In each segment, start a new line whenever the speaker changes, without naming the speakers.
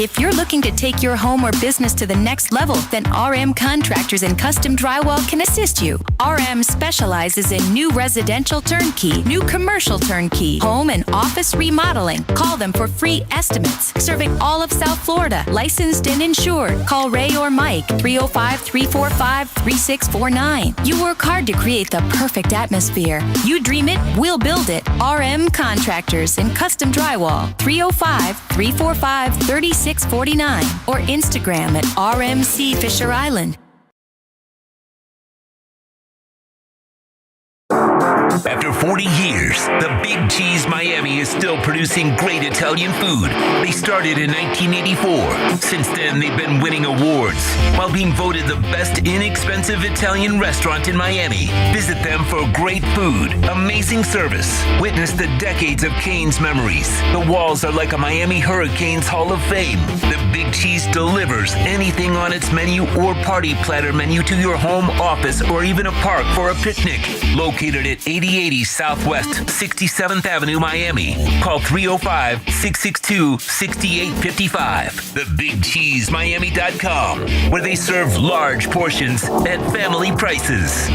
If you're looking to take your home or business to the next level, then RM Contractors and Custom Drywall can assist you. RM specializes in new residential turnkey, new commercial turnkey, home and office remodeling. Call them for free estimates. Serving all of South Florida, licensed and insured. Call Ray or Mike, 305-345-3649. You work hard to create the perfect atmosphere. You dream it, we'll build it. RM Contractors and Custom Drywall, 305-345-3649 or Instagram at RMC Fisher Island.
After 40 years, the Big Cheese Miami is still producing great Italian food. They started in 1984. Since then, they've been winning awards while being voted the best inexpensive Italian restaurant in Miami. Visit them for great food, amazing service. Witness the decades of Cane's memories. The walls are like a Miami Hurricanes Hall of Fame. The Big Cheese delivers anything on its menu or party platter menu to your home, office, or even a park for a picnic. Located at 8080 Southwest 67th Avenue, Miami. Call 305-662-6855. TheBigCheeseMiami.com, where they serve large portions at family prices.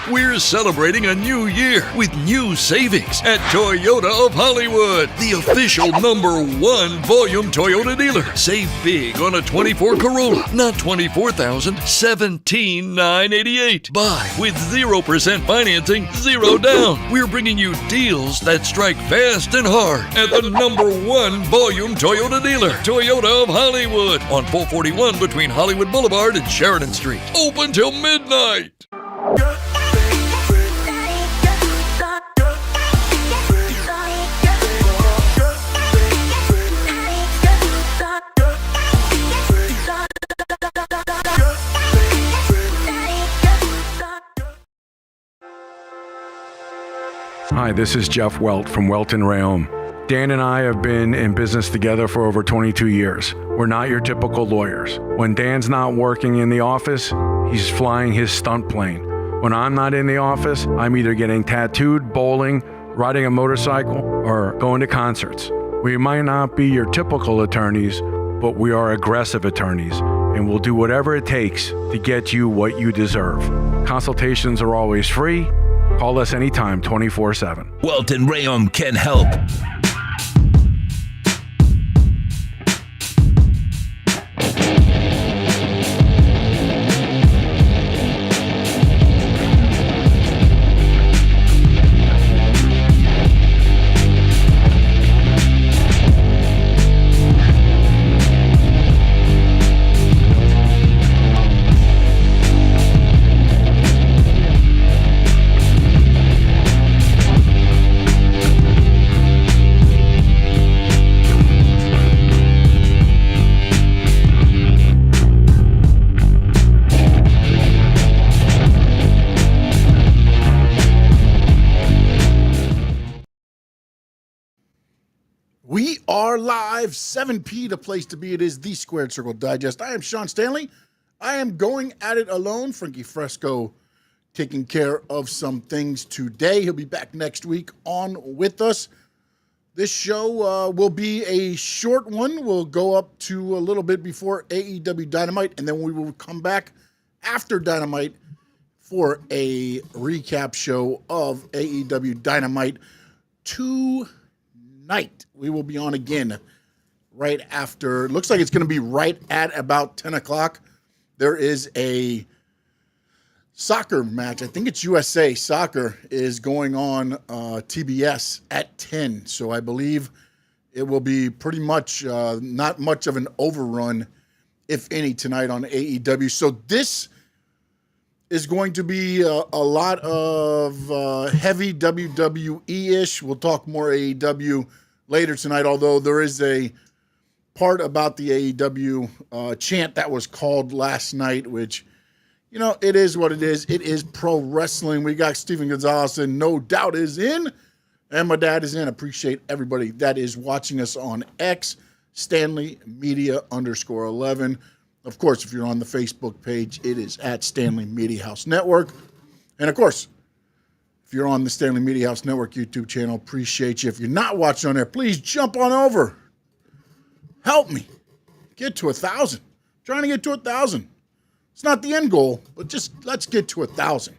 We're celebrating a new year with new savings at Toyota of Hollywood, the official #1 volume Toyota dealer. Save big on a 24 Corolla, not $24,000, $17,988. Buy with 0% financing, 0 down. We're bringing you deals that strike fast and hard at the #1 volume Toyota dealer, Toyota of Hollywood, on 441 between Hollywood Boulevard and Sheridan Street. Open till midnight.
Hi, this is Jeff Welt from Welton Rayom. Dan and I have been in business together for over 22 years. We're not your typical lawyers. When Dan's not working in the office, he's flying his stunt plane. When I'm not in the office, I'm either getting tattooed, bowling, riding a motorcycle, or going to concerts. We might not be your typical attorneys, but we are aggressive attorneys, and we'll do whatever it takes to get you what you deserve. Consultations are always free. Call us anytime, 24/7.
Welton Rayom can help.
We are live, 7P, the place to be. It is the Squared Circle Digest. I am Sean Stanley. I am going at it alone. Frankie Fresco taking care of some things today. He'll be back next week on with us. This show will be a short one. We'll go up to a little bit before AEW Dynamite, and then we will come back after Dynamite for a recap show of AEW Dynamite tonight. We will be on again right after. Looks like it's going to be right at about 10 o'clock. There is a soccer match. I think it's USA Soccer is going on TBS at 10. So I believe it will be pretty much not much of an overrun, if any, tonight on AEW. So this is going to be a lot of heavy WWE-ish. We'll talk more AEW later tonight, although there is a part about the AEW chant that was called last night, which, you know, it is what it is. It is pro wrestling. We got Steven Gonzalez and No Doubt is in, and my dad is in. Appreciate everybody that is watching us on X, Stanley Media _11. Of course, if you're on the Facebook page, it is at Stanley Media House Network. And of course, If you're on the Stanley Media House Network YouTube channel, appreciate you. If you're not watching on there, please jump on over. Help me get to 1,000. Trying to get to 1,000. It's not the end goal, but just let's get to 1,000.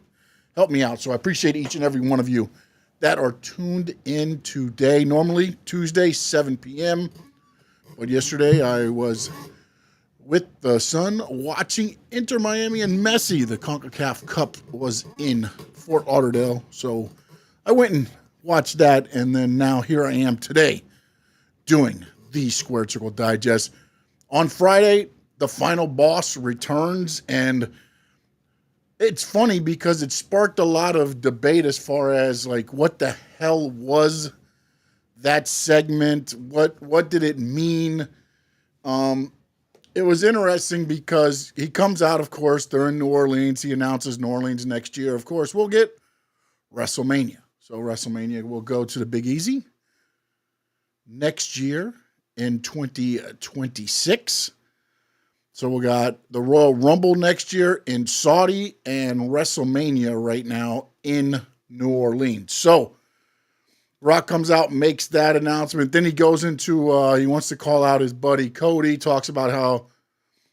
Help me out. So I appreciate each and every one of you that are tuned in today. Normally Tuesday, 7 p.m. But yesterday I was with the son watching Inter Miami and Messi. The CONCACAF Cup was in Fort Lauderdale. So I went and watched that, and then now here I am today doing the Squared Circle Digest. On Friday, the final boss returns, and it's funny because it sparked a lot of debate as far as like what the hell was that segment? What did it mean? It was interesting because he comes out, of course, they're in New Orleans. He announces New Orleans next year. Of course, we'll get WrestleMania. So WrestleMania will go to the Big Easy next year in 2026. So we got the Royal Rumble next year in Saudi and WrestleMania right now in New Orleans. So Rock comes out, makes that announcement. Then he goes into, he wants to call out his buddy Cody, talks about how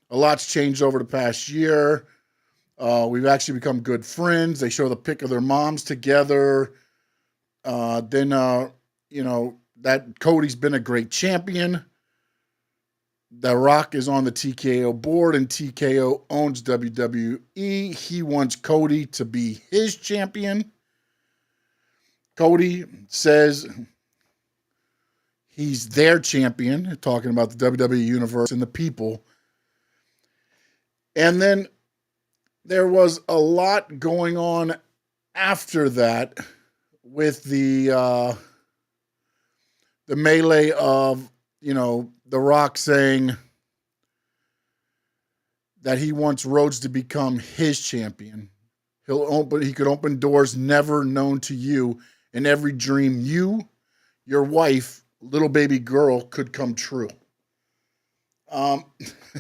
a lot's changed over the past year. We've actually become good friends. They show the pic of their moms together. Then that Cody's been a great champion. The Rock is on the TKO board, and TKO owns WWE. He wants Cody to be his champion. Cody says he's their champion, talking about the WWE Universe and the people. And then there was a lot going on after that with the melee of, The Rock saying that he wants Rhodes to become his champion. He could open doors never known to you, and every dream you, your wife, little baby girl could come true. And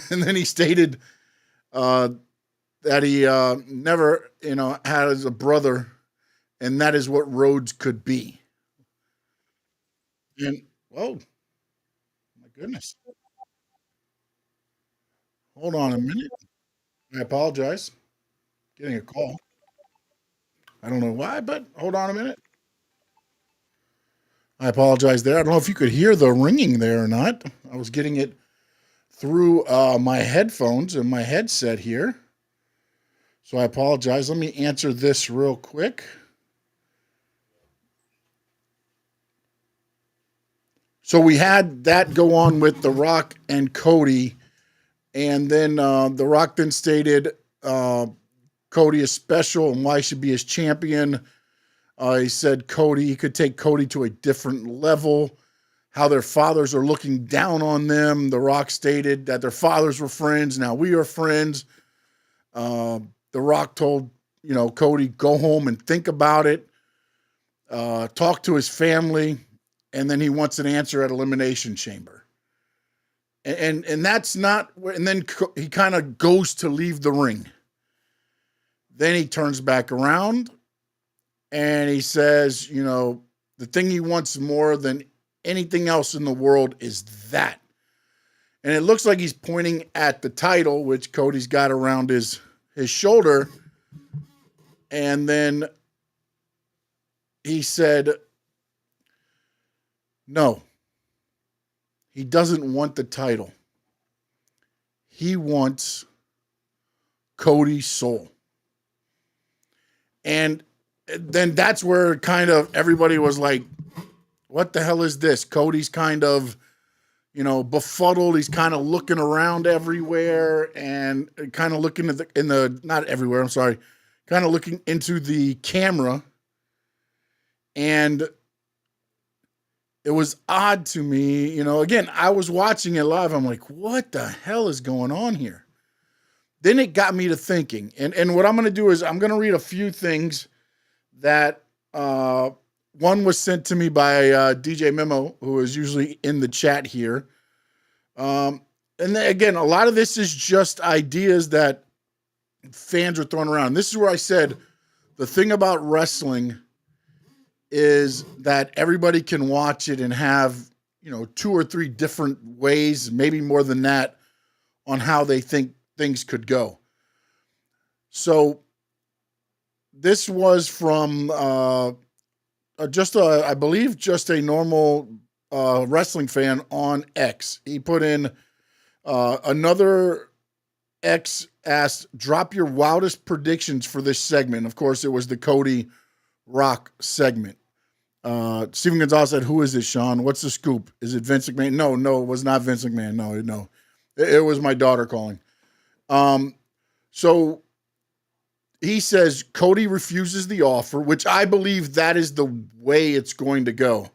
then he stated that he never, had as a brother, and that is what Rhodes could be. And, whoa, my goodness. Hold on a minute. I apologize. Getting a call. I don't know why, but hold on a minute. I apologize there. I don't know if you could hear the ringing there or not. I was getting it through my headphones and my headset here. So I apologize. Let me answer this real quick. So we had that go on with The Rock and Cody. And then The Rock then stated Cody is special and why he should be his champion. He said he could take Cody to a different level, how their fathers are looking down on them. The Rock stated that their fathers were friends. Now we are friends. The Rock told, Cody, go home and think about it. Talk to his family. And then he wants an answer at Elimination Chamber. And that's not, and then he kind of goes to leave the ring. Then he turns back around and he says, the thing he wants more than anything else in the world is that. And it looks like he's pointing at the title, which Cody's got around his shoulder. And then he said, no, he doesn't want the title. He wants Cody's soul. And then that's where kind of everybody was like, what the hell is this? Cody's kind of, befuddled. He's kind of looking around everywhere and kind of looking at not everywhere, I'm sorry, kind of looking into the camera. And it was odd to me, again, I was watching it live. I'm like, what the hell is going on here? Then it got me to thinking. And what I'm going to do is I'm going to read a few things that one was sent to me by DJ Memo, who is usually in the chat here. And then, again, a lot of this is just ideas that fans are throwing around. This is where I said the thing about wrestling is that everybody can watch it and have, 2 or 3 different ways, maybe more than that, on how they think things could go. So this was from I believe just a normal wrestling fan on X. He put in another X asked, drop your wildest predictions for this segment. Of course, it was the Cody Rock segment. Steven Gonzalez said, who is this, Sean? What's the scoop? Is it Vince McMahon? No, it was not Vince McMahon. No. It was my daughter calling. So he says Cody refuses the offer, which I believe that is the way it's going to go.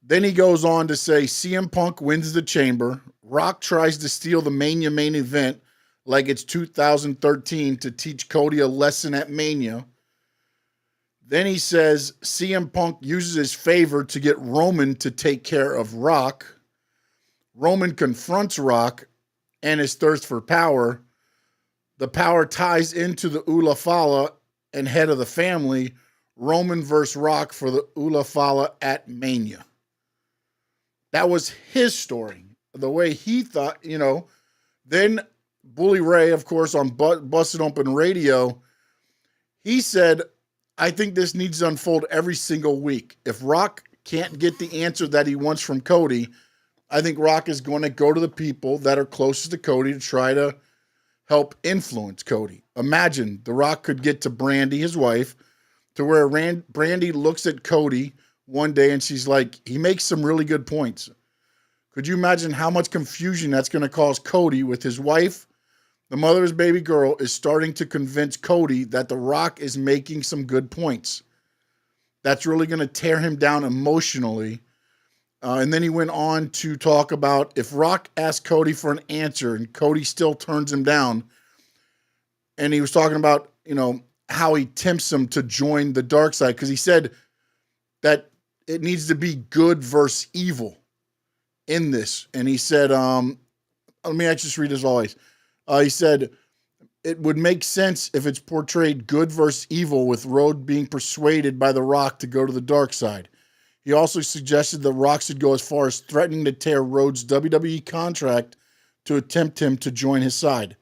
Then he goes on to say CM Punk wins the chamber. Rock tries to steal the Mania main event like it's 2013 to teach Cody a lesson at Mania. Then he says CM Punk uses his favor to get Roman to take care of Rock. Roman confronts Rock and his thirst for power. The power ties into the Ula Fala and head of the family. Roman versus Rock for the Ula Fala at Mania. That was his story, the way he thought, Then Bully Ray, of course, on Busted Open Radio, he said, I think this needs to unfold every single week. If Rock can't get the answer that he wants from Cody, I think Rock is going to go to the people that are closest to Cody to try to help influence Cody. Imagine The Rock could get to Brandy, his wife, to where Brandy looks at Cody one day and she's like, he makes some really good points. Could you imagine how much confusion that's going to cause Cody with his wife? The mother of his baby girl is starting to convince Cody that The Rock is making some good points. That's really going to tear him down emotionally. And then he went on to talk about if Rock asked Cody for an answer and Cody still turns him down. And he was talking about, how he tempts him to join the dark side. Because he said that it needs to be good versus evil in this. And he said, let me just read as always. He said, it would make sense if it's portrayed good versus evil with Rhodes being persuaded by The Rock to go to the dark side. He also suggested The Rock should go as far as threatening to tear Rhodes' WWE contract to attempt him to join his side.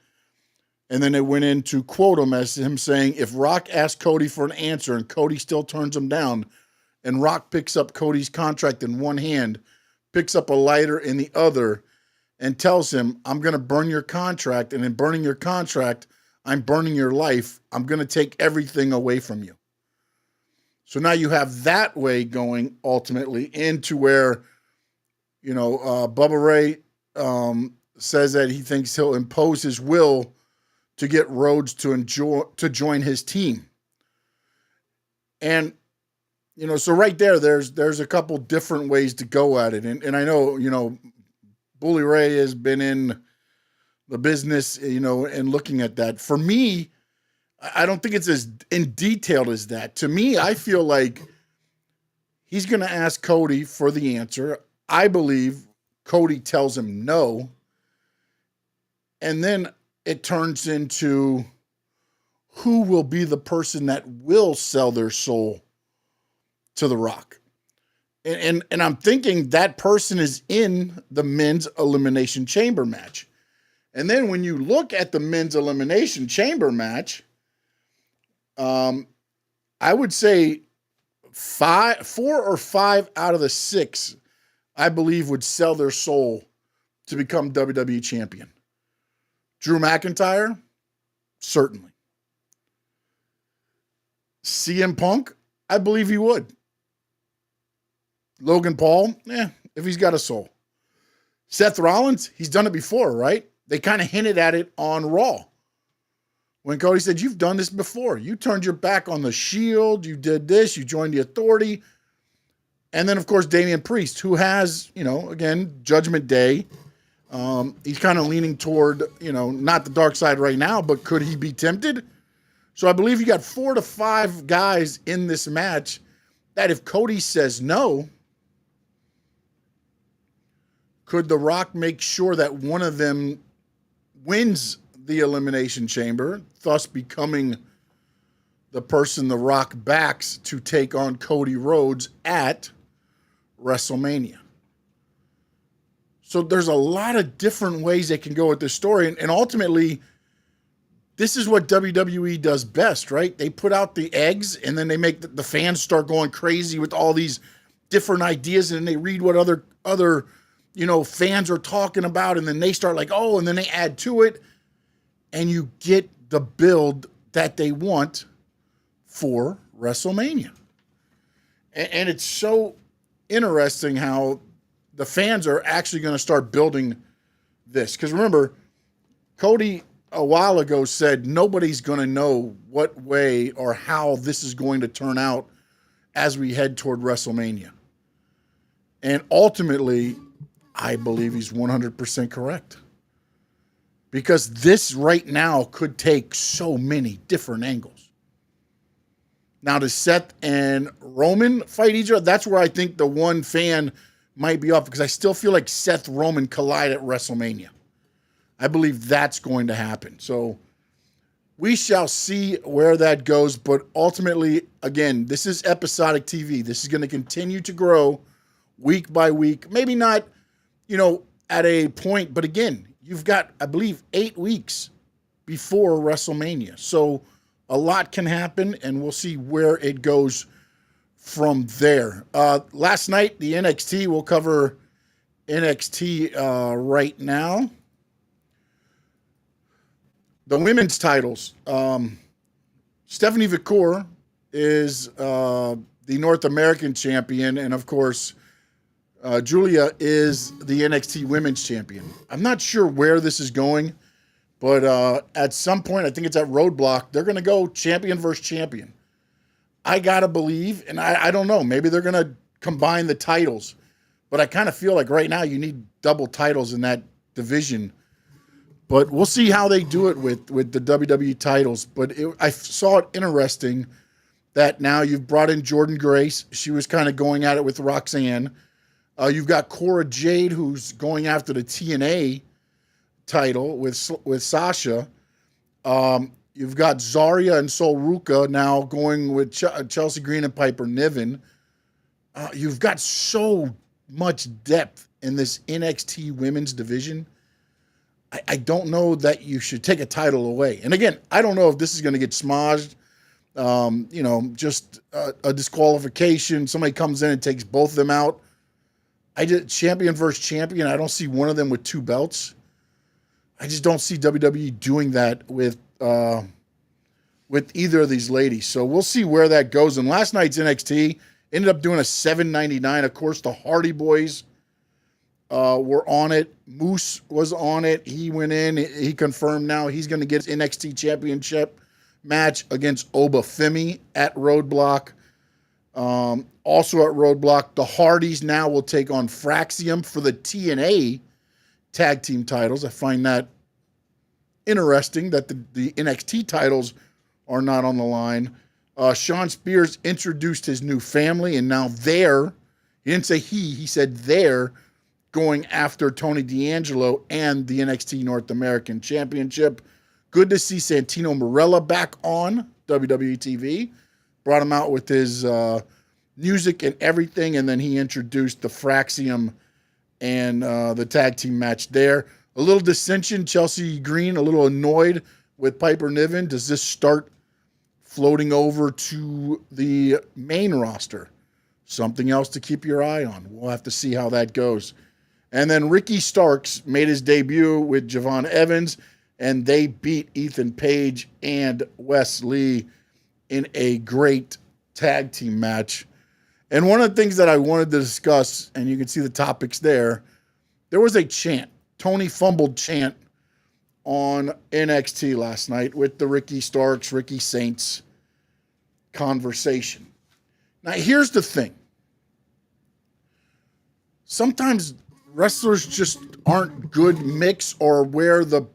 And then it went in to quote him as him saying, if Rock asks Cody for an answer and Cody still turns him down, and Rock picks up Cody's contract in one hand, picks up a lighter in the other, and tells him, I'm going to burn your contract, and in burning your contract, I'm burning your life. I'm going to take everything away from you. So now you have that way going ultimately into where, Bubba Ray says that he thinks he'll impose his will to get Rhodes to join his team. And, so right there's a couple different ways to go at it. And I know, Bully Ray has been in the business, and looking at that. For me, I don't think it's as in detailed as that. To me, I feel like he's going to ask Cody for the answer. I believe Cody tells him no. And then it turns into who will be the person that will sell their soul to The Rock. And I'm thinking that person is in the men's elimination chamber match. And then when you look at the men's elimination chamber match, I would say 4 or 5 out of the 6, I believe, would sell their soul to become WWE champion. Drew McIntyre, certainly. CM Punk, I believe he would. Logan Paul, if he's got a soul. Seth Rollins, he's done it before, right? They kind of hinted at it on Raw. When Cody said, you've done this before. You turned your back on the Shield. You did this. You joined the Authority. And then, of course, Damian Priest, who has, again, Judgment Day. He's kind of leaning toward, not the dark side right now, but could he be tempted? So I believe you got 4 to 5 guys in this match that if Cody says no, could The Rock make sure that one of them wins the Elimination Chamber, thus becoming the person The Rock backs to take on Cody Rhodes at WrestleMania. So there's a lot of different ways they can go with this story. And ultimately, this is what WWE does best, right? They put out the eggs, and then they make the fans start going crazy with all these different ideas, and they read what other fans are talking about, and then they start like, oh, and then they add to it, and you get the build that they want for WrestleMania. And it's so interesting how the fans are actually going to start building this. Because remember, Cody a while ago said nobody's going to know what way or how this is going to turn out as we head toward WrestleMania. And ultimately, I believe he's 100% correct. Because this right now could take so many different angles. Now, does Seth and Roman fight each other? That's where I think the one fan might be off, because I still feel like Seth Roman collide at WrestleMania. I believe that's going to happen. So we shall see where that goes. But ultimately, again, this is episodic TV. This is going to continue to grow week by week. Maybe not, at a point. But again, you've got, I believe, 8 weeks before WrestleMania. So a lot can happen, and we'll see where it goes from there. Last night, the NXT, we'll cover NXT right now. The women's titles. Stephanie Vicor is the North American champion, and of course, Julia is the NXT women's champion. I'm not sure where this is going, but at some point, I think it's at Roadblock, they're going to go champion versus champion. I got to believe, and I don't know, maybe they're going to combine the titles, but I kind of feel like right now you need double titles in that division. But we'll see how they do it with the WWE titles. But I saw it interesting that now you've brought in Jordynne Grace. She was kind of going at it with Roxanne. You've got Cora Jade, who's going after the TNA title with Sasha. You've got Zarya and Sol Ruka now going with Chelsea Green and Piper Niven. You've got so much depth in this NXT women's division. I don't know that you should take a title away. And again, I don't know if this is going to get smudged. Just a disqualification. Somebody comes in and takes both of them out. I did champion versus champion. I don't see one of them with 2 belts. I just don't see WWE doing that with either of these ladies. So we'll see where that goes. And last night's NXT ended up doing a $7.99. Of course, the Hardy Boys were on it. Moose was on it. He went in. He confirmed now he's going to get his NXT championship match against Oba Femi at Roadblock. Also at Roadblock, the Hardys now will take on Fraxium for the TNA tag team titles. I find that interesting that the NXT titles are not on the line. Sean Spears introduced his new family, and now he didn't say he said they're going after Tony D'Angelo and the NXT North American Championship. Good to see Santino Marella back on WWE TV. Brought him out with his music and everything, and then he introduced the Fraxium and the tag team match there. A little dissension. Chelsea Green a little annoyed with Piper Niven. Does this start floating over to the main roster? Something else to keep your eye on. We'll have to see how that goes. And then Ricky Starks made his debut with Javon Evans, and they beat Ethan Page and Wes Lee in a great tag team match. And one of the things that I wanted to discuss, and you can see the topics there was a chant, Tony Fumbled chant on NXT last night with the Ricky Starks, Ricky Saints conversation. Now, here's the thing. Sometimes wrestlers just aren't good mix, or where the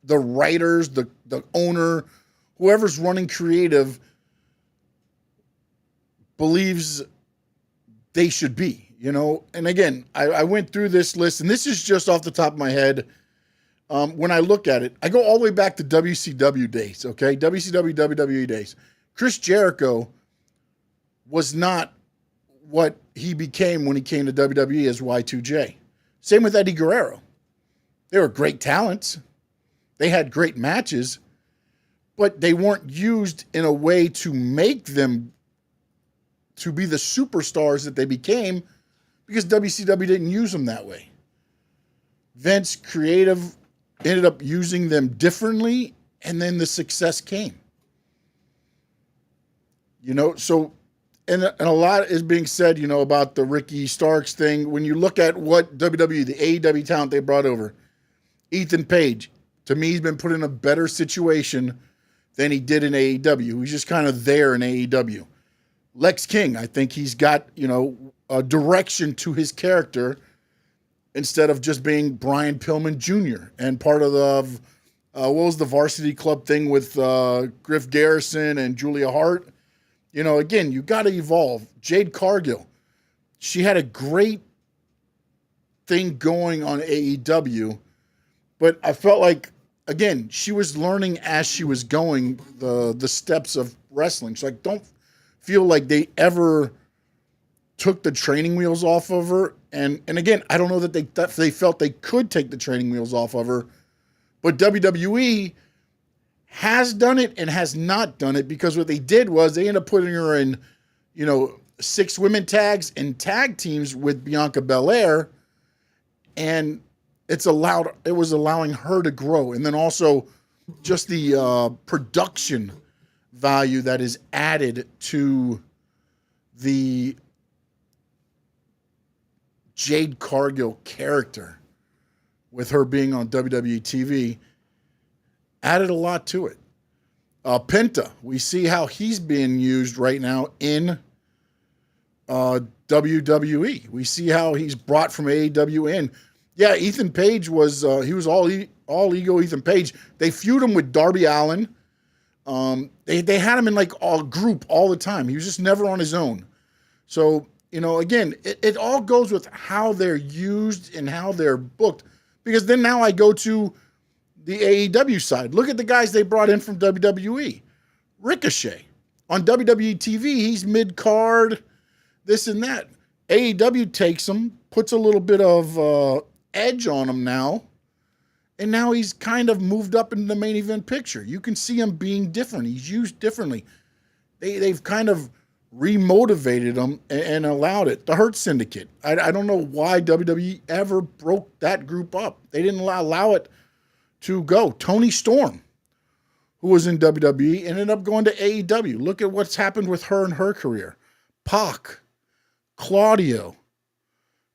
writers, the owner, whoever's running creative believes they should be, And again, I went through this list, and this is just off the top of my head. when I look at it, I go all the way back to WCW days, okay? WCW, WWE days. Chris Jericho was not what he became when he came to WWE as Y2J. Same with Eddie Guerrero. They were great talents. They had great matches, but they weren't used in a way to make them to be the superstars that they became because WCW didn't use them that way. Vince Creative ended up using them differently, and then the success came. You know, so, and a lot is being said, you know, about the Ricky Starks thing. When you look at what WWE, the AEW talent they brought over, Ethan Page, to me, he's been put in a better situation than he did in AEW. He's just kind of there in AEW. Lex King, I think he's got, you know, a direction to his character instead of just being Brian Pillman Jr. and part of the, what was the Varsity Club thing with Griff Garrison and Julia Hart? You know, again, you got to evolve. Jade Cargill, she had a great thing going on AEW, but I felt like, again, she was learning as she was going the steps of wrestling. So I don't feel like they ever took the training wheels off of her. And again, I don't know that they felt they could take the training wheels off of her, but WWE has done it and has not done it because what they did was they ended up putting her in, you know, 6 women tags and tag teams with Bianca Belair, and it was allowing her to grow. And then also just the production value that is added to the Jade Cargill character with her being on WWE TV added a lot to it. Penta, we see how he's being used right now in WWE. We see how he's brought from AEW in. Yeah, Ethan Page was he was all ego Ethan Page. They feud him with Darby Allin. They had him in like a group all the time. He was just never on his own. So, you know, again, it all goes with how they're used and how they're booked. Because then now I go to the AEW side. Look at the guys they brought in from WWE. Ricochet. On WWE TV, he's mid-card, this and that. AEW takes him, puts a little bit of edge on him now, and now he's kind of moved up into the main event picture. You can see him being different. He's used differently. They've kind of remotivated him and allowed it. The Hurt Syndicate. I don't know why WWE ever broke that group up. They didn't allow it to go. Toni Storm, who was in WWE, ended up going to AEW. Look at what's happened with her and her career. Pac, Claudio,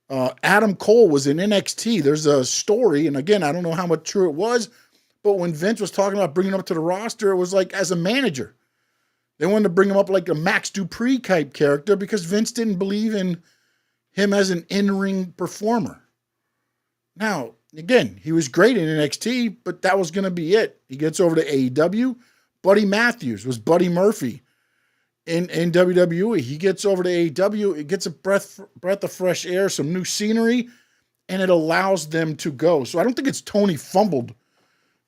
Adam Cole was in NXT. There's a story, and again, I don't know how much true it was, but when Vince was talking about bringing him up to the roster, it was like as a manager. They wanted to bring him up like a Max Dupree type character because Vince didn't believe in him as an in-ring performer. Now, again, he was great in NXT, but that was going to be it. He gets over to AEW. Buddy Matthews was Buddy Murphy in WWE. He gets over to AEW. It gets a breath of fresh air, some new scenery, and it allows them to go. So I don't think it's Tony fumbled.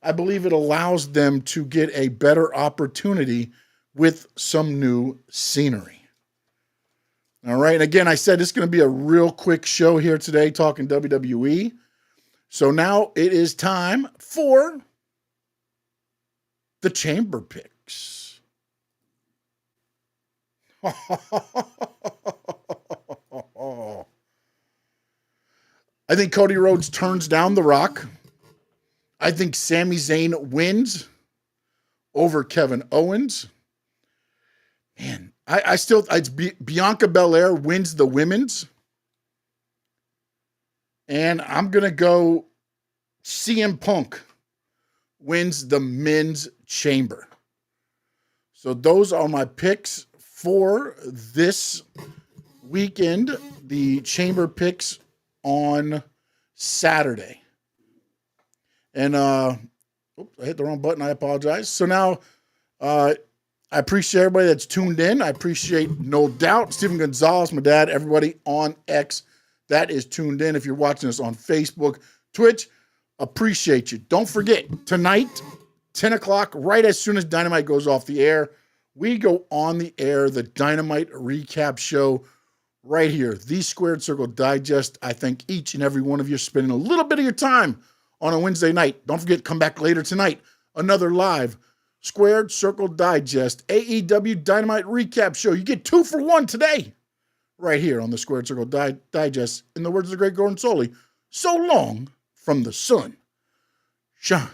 I believe it allows them to get a better opportunity with some new scenery. All right. And again, I said it's going to be a real quick show here today talking WWE. So now it is time for the chamber picks. I think Cody Rhodes turns down The Rock. I think Sami Zayn wins over Kevin Owens. Man, Bianca Belair wins the women's. And I'm going to go CM Punk wins the men's chamber. So those are my picks for this weekend. The chamber picks on Saturday. And, I hit the wrong button. I apologize. So now, I appreciate everybody that's tuned in. I appreciate, no doubt, Stephen Gonzalez, my dad, everybody on X that is tuned in. If you're watching us on Facebook, Twitch, Appreciate you. Don't forget, tonight, 10 o'clock, right as soon as Dynamite goes off the air, we go on the air, the Dynamite recap show right here, the Squared Circle Digest. I think each and every one of you are spending a little bit of your time on a Wednesday night. Don't forget, come back later tonight. Another live Squared Circle Digest AEW Dynamite recap show. You get 2 for 1 today, right here on the Squared Circle Digest. In the words of the great Gordon Soley, so long from the sun. Shine.